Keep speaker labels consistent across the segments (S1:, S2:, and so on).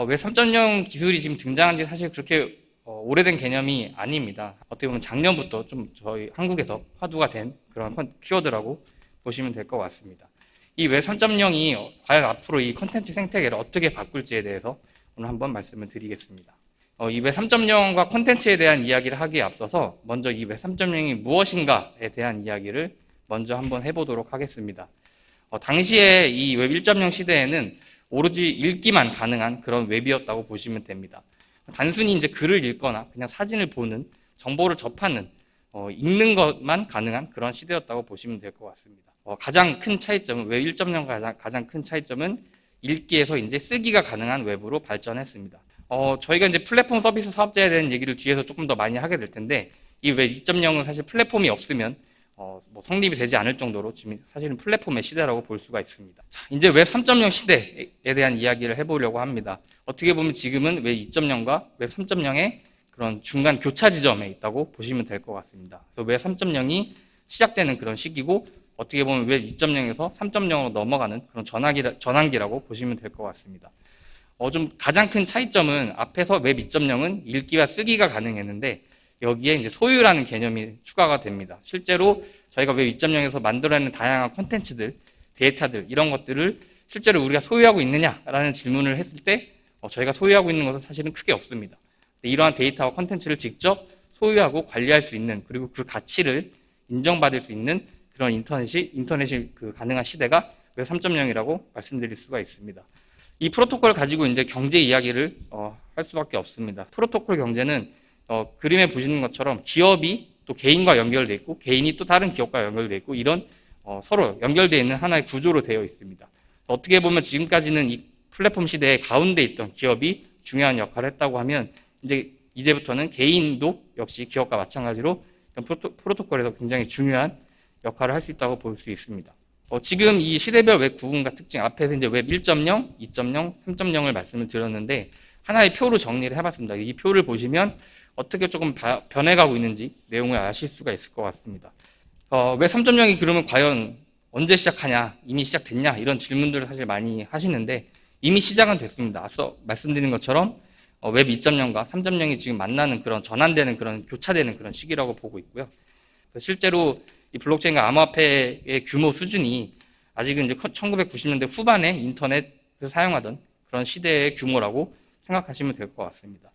S1: 웹 3.0 기술이 지금 등장한 지 사실 그렇게 오래된 개념이 아닙니다. 어떻게 보면 작년부터 좀 저희 한국에서 화두가 된 그런 키워드라고 보시면 될 것 같습니다. 이 웹 3.0이 과연 앞으로 이 컨텐츠 생태계를 어떻게 바꿀지에 대해서 오늘 한번 말씀을 드리겠습니다. 이 웹 3.0과 컨텐츠에 대한 이야기를 하기에 앞서서 먼저 이 웹 3.0이 무엇인가에 대한 이야기를 먼저 한번 해보도록 하겠습니다. 당시에 이 웹 1.0 시대에는 오로지 읽기만 가능한 그런 웹이었다고 보시면 됩니다. 단순히 이제 글을 읽거나 그냥 사진을 보는, 정보를 접하는, 읽는 것만 가능한 그런 시대였다고 보시면 될 것 같습니다. 가장 큰 차이점은, 웹 1.0 가장 큰 차이점은 읽기에서 이제 쓰기가 가능한 웹으로 발전했습니다. 저희가 이제 플랫폼 서비스 사업자에 대한 얘기를 뒤에서 조금 더 많이 하게 될 텐데, 이 웹 2.0은 사실 플랫폼이 없으면 뭐 성립이 되지 않을 정도로 지금 사실은 플랫폼의 시대라고 볼 수가 있습니다. 자, 이제 웹 3.0 시대에 대한 이야기를 해보려고 합니다. 어떻게 보면 지금은 웹 2.0과 웹 3.0의 그런 중간 교차 지점에 있다고 보시면 될 것 같습니다. 그래서 웹 3.0이 시작되는 그런 시기고, 어떻게 보면 웹 2.0에서 3.0으로 넘어가는 그런 전환기라고 보시면 될 것 같습니다. 좀 가장 큰 차이점은 앞에서 웹 2.0은 읽기와 쓰기가 가능했는데, 여기에 이제 소유라는 개념이 추가가 됩니다. 실제로 저희가 웹 2.0에서 만들어내는 다양한 콘텐츠들, 데이터들, 이런 것들을 실제로 우리가 소유하고 있느냐라는 질문을 했을 때 저희가 소유하고 있는 것은 사실은 크게 없습니다. 이러한 데이터와 콘텐츠를 직접 소유하고 관리할 수 있는, 그리고 그 가치를 인정받을 수 있는 그런 인터넷이 가능한 시대가 웹 3.0이라고 말씀드릴 수가 있습니다. 이 프로토콜을 가지고 이제 경제 이야기를 할 수밖에 없습니다. 프로토콜 경제는 그림에 보시는 것처럼 기업이 또 개인과 연결되어 있고, 개인이 또 다른 기업과 연결되어 있고, 이런 서로 연결되어 있는 하나의 구조로 되어 있습니다. 어떻게 보면 지금까지는 이 플랫폼 시대에 가운데 있던 기업이 중요한 역할을 했다고 하면, 이제부터는 개인도 역시 기업과 마찬가지로 프로토콜에서 굉장히 중요한 역할을 할 수 있다고 볼 수 있습니다. 지금 이 시대별 웹 구분과 특징, 앞에서 이제 웹 1.0, 2.0, 3.0을 말씀을 드렸는데, 하나의 표로 정리를 해봤습니다. 이 표를 보시면 어떻게 조금 변해가고 있는지 내용을 아실 수가 있을 것 같습니다. 웹 3.0이 그러면 과연 언제 시작하냐, 이미 시작됐냐, 이런 질문들을 사실 많이 하시는데, 이미 시작은 됐습니다. 앞서 말씀드린 것처럼 웹 2.0과 3.0이 지금 만나는 그런 전환되는 그런 교차되는 그런 시기라고 보고 있고요. 실제로 이 블록체인과 암호화폐의 규모 수준이 아직은 이제 1990년대 후반에 인터넷을 사용하던 그런 시대의 규모라고 생각하시면 될 것 같습니다.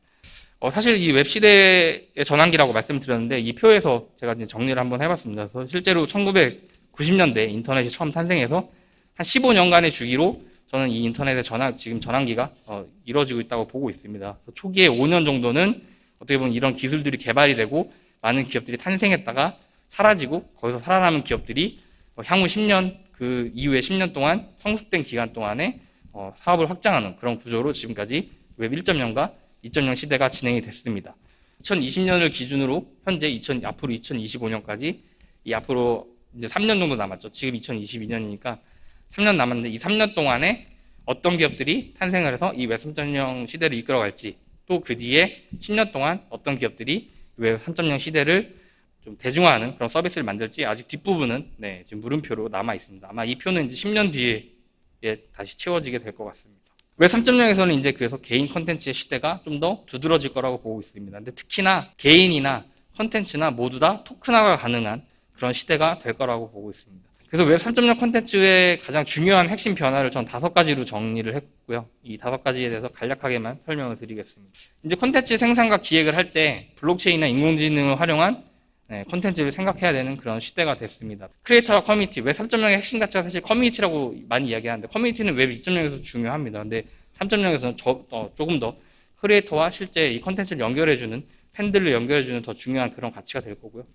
S1: 사실 이 웹 시대의 전환기라고 말씀드렸는데, 이 표에서 제가 이제 정리를 한번 해봤습니다. 그래서 실제로 1990년대 인터넷이 처음 탄생해서 한 15년간의 주기로 저는 이 인터넷의 지금 전환기가 이루어지고 있다고 보고 있습니다. 초기에 5년 정도는 어떻게 보면 이런 기술들이 개발이 되고 많은 기업들이 탄생했다가 사라지고, 거기서 살아남은 기업들이 향후 10년, 그 이후에 10년 동안 성숙된 기간 동안에 사업을 확장하는 그런 구조로 지금까지 웹 1.0과 2.0 시대가 진행이 됐습니다. 2020년을 기준으로 현재 앞으로 2025년까지 앞으로 이제 3년 정도 남았죠. 지금 2022년이니까 3년 남았는데, 이 3년 동안에 어떤 기업들이 탄생을 해서 이 웹 3.0 시대를 이끌어갈지, 또 그 뒤에 10년 동안 어떤 기업들이 웹 3.0 시대를 좀 대중화하는 그런 서비스를 만들지, 아직 뒷부분은 지금 물음표로 남아 있습니다. 아마 이 표는 이제 10년 뒤에 다시 채워지게 될 것 같습니다. 웹 3.0에서는 이제 그래서 개인 컨텐츠의 시대가 좀 더 두드러질 거라고 보고 있습니다. 근데 특히나 개인이나 컨텐츠나 모두 다 토큰화가 가능한 그런 시대가 될 거라고 보고 있습니다. 그래서 웹 3.0 컨텐츠의 가장 중요한 핵심 변화를 전 5가지로 정리를 했고요. 이 5가지에 대해서 간략하게만 설명을 드리겠습니다. 이제 컨텐츠 생산과 기획을 할 때 블록체인이나 인공지능을 활용한 콘텐츠를 생각해야 되는 그런 시대가 됐습니다. 크리에이터와 커뮤니티, 웹 3.0의 핵심 가치가 사실 커뮤니티라고 많이 이야기하는데, 커뮤니티는 웹 2.0에서 중요합니다. 근데 3.0에서는 조금 더 크리에이터와 실제 이 콘텐츠를 연결해주는, 팬들을 연결해주는 더 중요한 그런 가치가 될 거고요.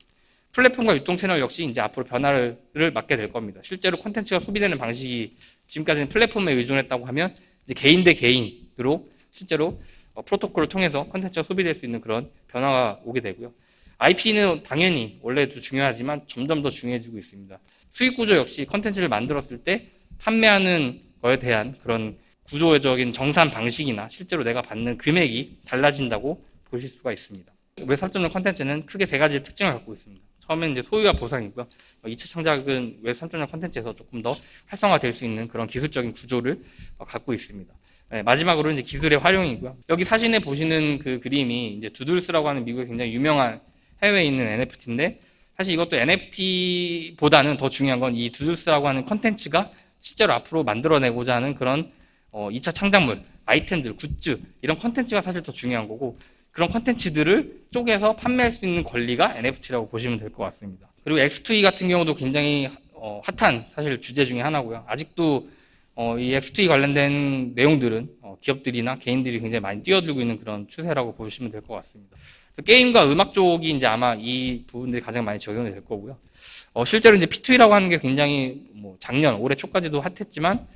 S1: 플랫폼과 유통 채널 역시 이제 앞으로 변화를 맞게 될 겁니다. 실제로 콘텐츠가 소비되는 방식이 지금까지는 플랫폼에 의존했다고 하면, 이제 개인 대 개인으로 실제로 프로토콜을 통해서 콘텐츠가 소비될 수 있는 그런 변화가 오게 되고요. IP는 당연히 원래도 중요하지만 점점 더 중요해지고 있습니다. 수익 구조 역시 컨텐츠를 만들었을 때 판매하는 거에 대한 그런 구조적인 정산 방식이나 실제로 내가 받는 금액이 달라진다고 보실 수가 있습니다. 웹 3.0 컨텐츠는 크게 3가지의 특징을 갖고 있습니다. 처음엔 이제 소유와 보상이고요. 2차 창작은 웹 3.0 컨텐츠에서 조금 더 활성화될 수 있는 그런 기술적인 구조를 갖고 있습니다. 네, 마지막으로 이제 기술의 활용이고요. 여기 사진에 보시는 그 그림이 이제 두들스라고 하는 미국의 굉장히 유명한 해외에 있는 NFT인데, 사실 이것도 NFT보다는 더 중요한 건 이 두들스라고 하는 컨텐츠가 실제로 앞으로 만들어내고자 하는 그런 2차 창작물, 아이템들, 굿즈 이런 컨텐츠가 사실 더 중요한 거고, 그런 컨텐츠들을 쪼개서 판매할 수 있는 권리가 NFT라고 보시면 될 것 같습니다. 그리고 X2E 같은 경우도 굉장히 핫한 사실 주제 중에 하나고요. 아직도 이 X2E 관련된 내용들은 기업들이나 개인들이 굉장히 많이 뛰어들고 있는 그런 추세라고 보시면 될 것 같습니다. 게임과 음악 쪽이 이제 아마 이 부분들이 가장 많이 적용이 될 거고요. 실제로 이제 P2E라고 하는 게 굉장히 뭐 작년, 올해 초까지도 핫했지만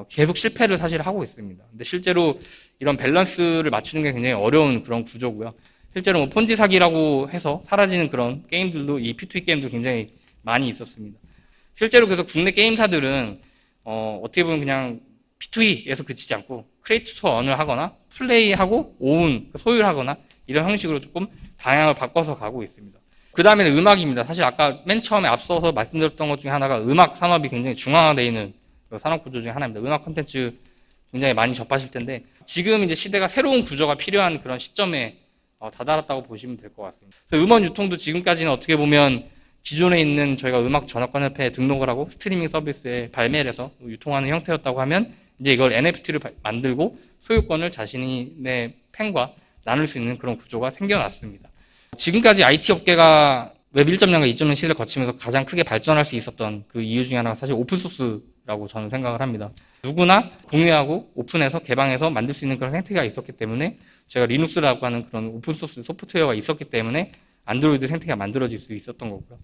S1: 계속 실패를 사실 하고 있습니다. 근데 실제로 이런 밸런스를 맞추는 게 굉장히 어려운 그런 구조고요. 실제로 뭐 폰지 사기라고 해서 사라지는 그런 게임들도 이 P2E 게임도 굉장히 많이 있었습니다. 실제로 그래서 국내 게임사들은 어떻게 보면 그냥 P2E에서 그치지 않고 크리에이트 투 언을 하거나 플레이하고 오운, 소유하거나 이런 형식으로 조금 방향을 바꿔서 가고 있습니다. 그 다음에는 음악입니다. 사실 아까 맨 처음에 앞서서 말씀드렸던 것 중에 하나가 음악 산업이 굉장히 중앙화되어 있는 산업 구조 중에 하나입니다. 음악 콘텐츠 굉장히 많이 접하실 텐데, 지금 이제 시대가 새로운 구조가 필요한 그런 시점에 다다랐다고 보시면 될 것 같습니다. 음원 유통도 지금까지는 어떻게 보면 기존에 있는 저희가 음악 저작권협회에 등록을 하고 스트리밍 서비스에 발매를 해서 유통하는 형태였다고 하면, 이제 이걸 NFT를 만들고 소유권을 자신의 팬과 나눌 수 있는 그런 구조가 생겨났습니다. 지금까지 IT 업계가 웹 1.0과 2.0 시대를 거치면서 가장 크게 발전할 수 있었던 그 이유 중에 하나가 사실 오픈소스라고 저는 생각을 합니다. 누구나 공유하고 오픈해서 개방해서 만들 수 있는 그런 생태계가 있었기 때문에, 제가 리눅스라고 하는 그런 오픈소스 소프트웨어가 있었기 때문에 안드로이드 생태계가 만들어질 수 있었던 거고요.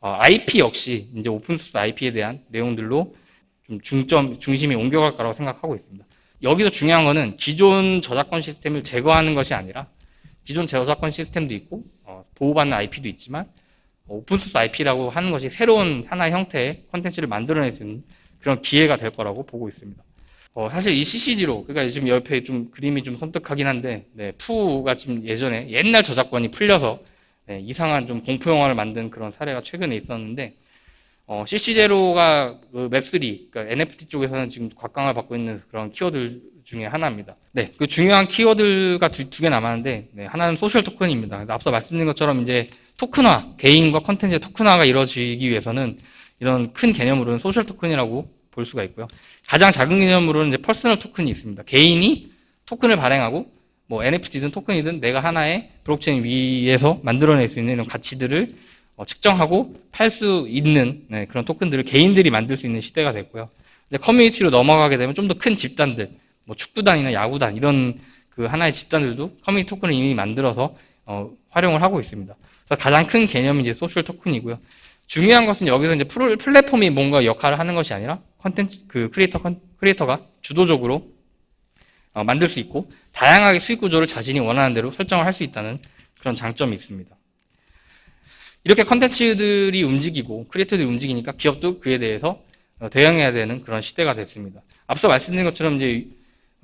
S1: IP 역시 이제 오픈소스 IP에 대한 내용들로 좀 중심이 옮겨갈 거라고 생각하고 있습니다. 여기서 중요한 거는 기존 저작권 시스템을 제거하는 것이 아니라, 기존 저작권 시스템도 있고 보호받는 IP도 있지만 오픈소스 IP라고 하는 것이 새로운 하나의 형태의 콘텐츠를 만들어낼 수 있는 그런 기회가 될 거라고 보고 있습니다. 사실 이 CCG로, 그러니까 지금 옆에 좀 그림이 좀 섬뜩하긴 한데, 푸가 지금 예전에 옛날 저작권이 풀려서 이상한 좀 공포 영화를 만든 그런 사례가 최근에 있었는데, CC0가 그 웹3, 그러니까 NFT 쪽에서는 지금 곽강을 받고 있는 그런 키워드 중에 하나입니다. 그 중요한 키워드가 두 개 남았는데, 하나는 소셜 토큰입니다. 앞서 말씀드린 것처럼 이제 토큰화, 개인과 컨텐츠의 토큰화가 이루어지기 위해서는 이런 큰 개념으로는 소셜 토큰이라고 볼 수가 있고요. 가장 작은 개념으로는 이제 퍼스널 토큰이 있습니다. 개인이 토큰을 발행하고, 뭐 NFT든 토큰이든 내가 하나의 블록체인 위에서 만들어낼 수 있는 이런 가치들을 측정하고 팔 수 있는 그런 토큰들을 개인들이 만들 수 있는 시대가 됐고요. 이제 커뮤니티로 넘어가게 되면 좀 더 큰 집단들, 뭐 축구단이나 야구단 이런 그 하나의 집단들도 커뮤니티 토큰을 이미 만들어서 활용을 하고 있습니다. 그래서 가장 큰 개념이 이제 소셜 토큰이고요. 중요한 것은 여기서 이제 플랫폼이 뭔가 역할을 하는 것이 아니라 컨텐츠 그 크리에이터가 주도적으로 만들 수 있고 다양하게 수익 구조를 자신이 원하는 대로 설정을 할 수 있다는 그런 장점이 있습니다. 이렇게 컨텐츠들이 움직이고 크리에이터들이 움직이니까 기업도 그에 대해서 대응해야 되는 그런 시대가 됐습니다. 앞서 말씀드린 것처럼 이제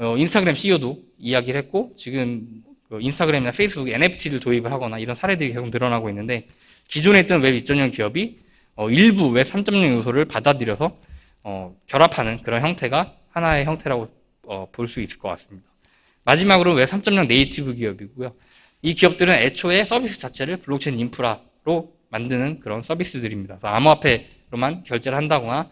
S1: 인스타그램 CEO도 이야기를 했고, 지금 그 인스타그램이나 페이스북에 NFT를 도입을 하거나 이런 사례들이 계속 늘어나고 있는데, 기존에 있던 웹 2.0 기업이 일부 웹 3.0 요소를 받아들여서 결합하는 그런 형태가 하나의 형태라고 볼 수 있을 것 같습니다. 마지막으로 웹 3.0 네이티브 기업이고요. 이 기업들은 애초에 서비스 자체를 블록체인 인프라로 만드는 그런 서비스들입니다. 그래서 암호화폐로만 결제를 한다거나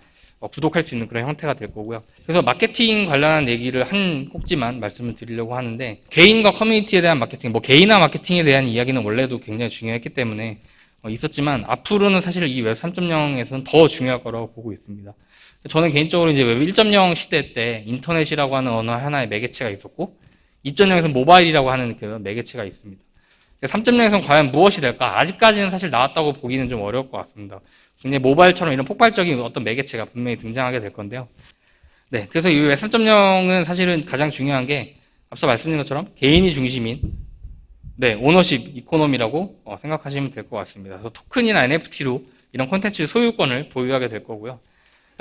S1: 구독할 수 있는 그런 형태가 될 거고요. 그래서 마케팅 관련한 얘기를 한 꼭지만 말씀을 드리려고 하는데, 개인과 커뮤니티에 대한 마케팅, 뭐 개인화 마케팅에 대한 이야기는 원래도 굉장히 중요했기 때문에 있었지만, 앞으로는 사실 이 웹 3.0에서는 더 중요할 거라고 보고 있습니다. 저는 개인적으로 이제 웹 1.0 시대 때 인터넷이라고 하는 언어 하나의 매개체가 있었고, 2.0에서는 모바일이라고 하는 그 매개체가 있습니다. 3.0에서는 과연 무엇이 될까? 아직까지는 사실 나왔다고 보기는 좀 어려울 것 같습니다. 굉장히 모바일처럼 이런 폭발적인 어떤 매개체가 분명히 등장하게 될 건데요. 그래서 이 웹 3.0은 사실은 가장 중요한 게 앞서 말씀드린 것처럼 개인이 중심인 오너십 이코노미라고 생각하시면 될 것 같습니다. 그래서 토큰이나 NFT로 이런 콘텐츠 소유권을 보유하게 될 거고요.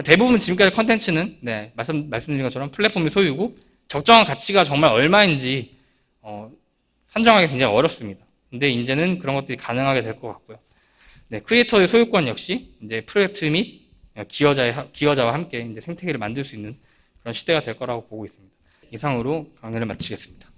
S1: 대부분 지금까지 콘텐츠는 말씀드린 것처럼 플랫폼이 소유고, 적정한 가치가 정말 얼마인지 산정하기 굉장히 어렵습니다. 근데 이제는 그런 것들이 가능하게 될 것 같고요. 크리에이터의 소유권 역시 이제 프로젝트 및 기여자와 함께 이제 생태계를 만들 수 있는 그런 시대가 될 거라고 보고 있습니다. 이상으로 강의를 마치겠습니다.